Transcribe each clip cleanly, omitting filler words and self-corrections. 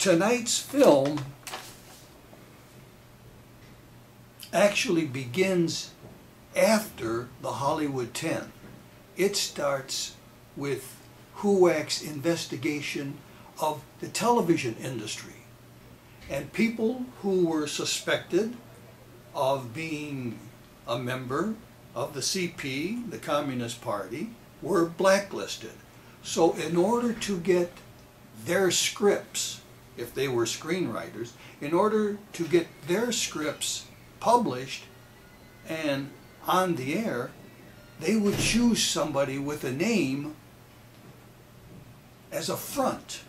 Tonight's film actually begins after the Hollywood 10. It starts with HUAC's investigation of the television industry and people who were suspected of being a member of the CP, the Communist Party, were blacklisted. So in order to get their scripts, if they were screenwriters, in order to get their scripts published and on the air, they would choose somebody with a name as a front.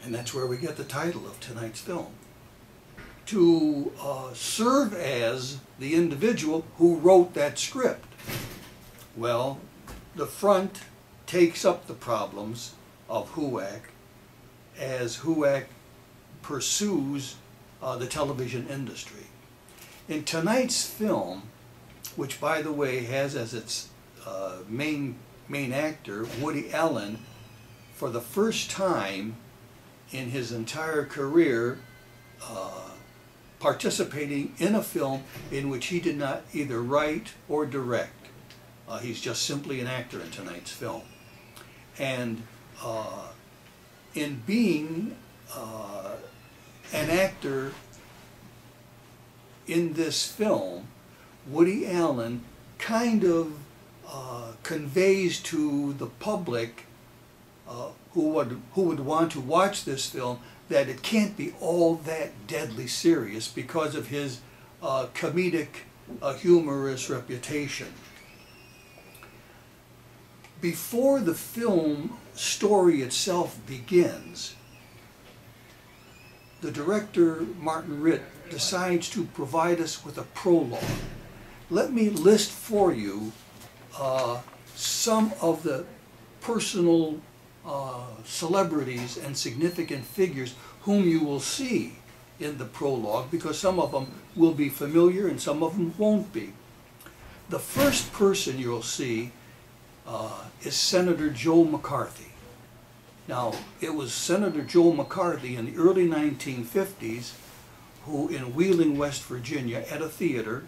And that's where we get the title of tonight's film. To serve as the individual who wrote that script. Well, the front takes up the problems of HUAC as HUAC pursues the television industry. In tonight's film, which by the way has as its main actor Woody Allen, for the first time in his entire career participating in a film in which he did not either write or direct. He's just simply an actor in tonight's film. And in being an actor in this film, Woody Allen kind of conveys to the public who would want to watch this film that it can't be all that deadly serious because of his comedic, humorous reputation. Before the film story itself begins, the director, Martin Ritt, decides to provide us with a prologue. Let me list for you some of the personal celebrities and significant figures whom you will see in the prologue, because some of them will be familiar and some of them won't be. The first person you'll see is Senator Joe McCarthy. Now, it was Senator Joe McCarthy in the early 1950s who, in Wheeling, West Virginia, at a theater,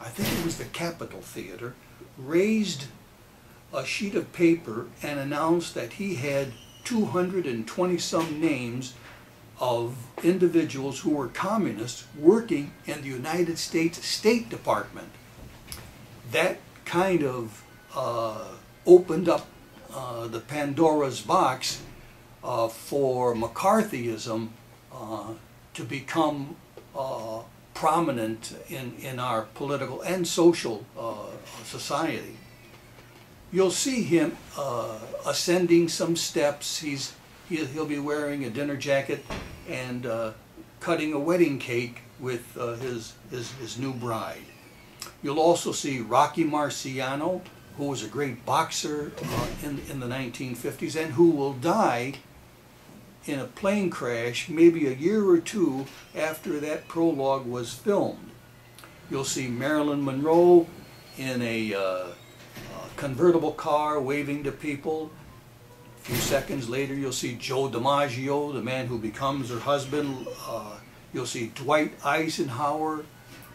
I think it was the Capitol Theater, raised a sheet of paper and announced that he had 220-some names of individuals who were communists working in the United States State Department. That kind of opened up the Pandora's box for McCarthyism to become prominent in our political and social society. You'll see him ascending some steps. He'll be wearing a dinner jacket and cutting a wedding cake with his new bride. You'll also see Rocky Marciano, who was a great boxer in the 1950s and who will die in a plane crash maybe a year or two after that prologue was filmed. You'll see Marilyn Monroe in a convertible car waving to people. A few seconds later you'll see Joe DiMaggio, the man who becomes her husband. You'll see Dwight Eisenhower,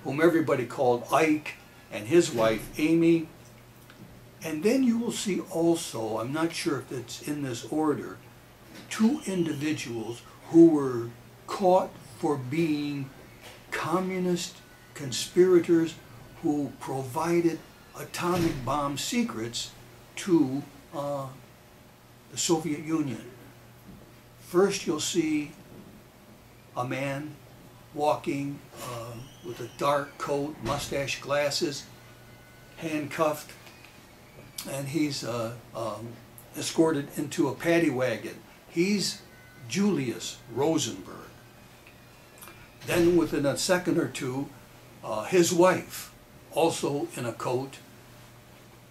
whom everybody called Ike, and his wife Amy. And then you will see also, I'm not sure if it's in this order, two individuals who were caught for being communist conspirators who provided atomic bomb secrets to the Soviet Union. First you'll see a man walking with a dark coat, mustache, glasses, handcuffed, and he's escorted into a paddy wagon. He's Julius Rosenberg. Then within a second or two, his wife, also in a coat,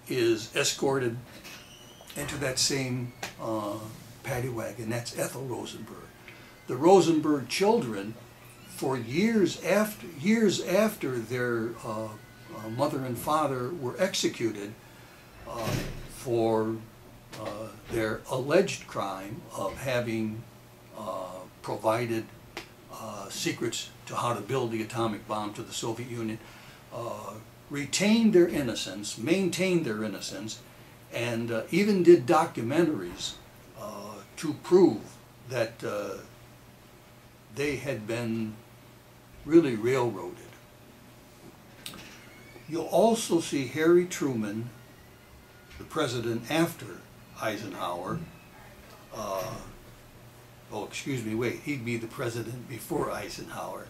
is escorted into that same paddy wagon. That's Ethel Rosenberg. The Rosenberg children, for years after their mother and father were executed for their alleged crime of having provided secrets to how to build the atomic bomb to the Soviet Union, retained their innocence, maintained their innocence, and even did documentaries to prove that they had been really railroaded. You'll also see Harry Truman, the president after Eisenhower. Oh, excuse me, wait, he'd be the president before Eisenhower.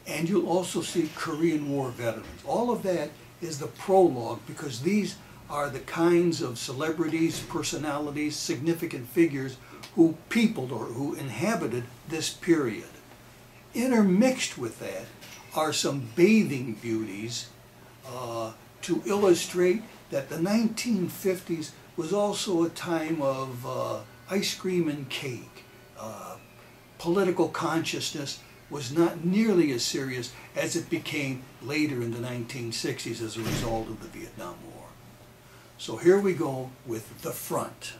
And you'll also see Korean War veterans. All of that is the prologue, because these are the kinds of celebrities, personalities, significant figures who peopled or who inhabited this period. Intermixed with that are some bathing beauties to illustrate that the 1950s was also a time of ice cream and cake. Political consciousness was not nearly as serious as it became later in the 1960s as a result of the Vietnam War. So here we go with the front.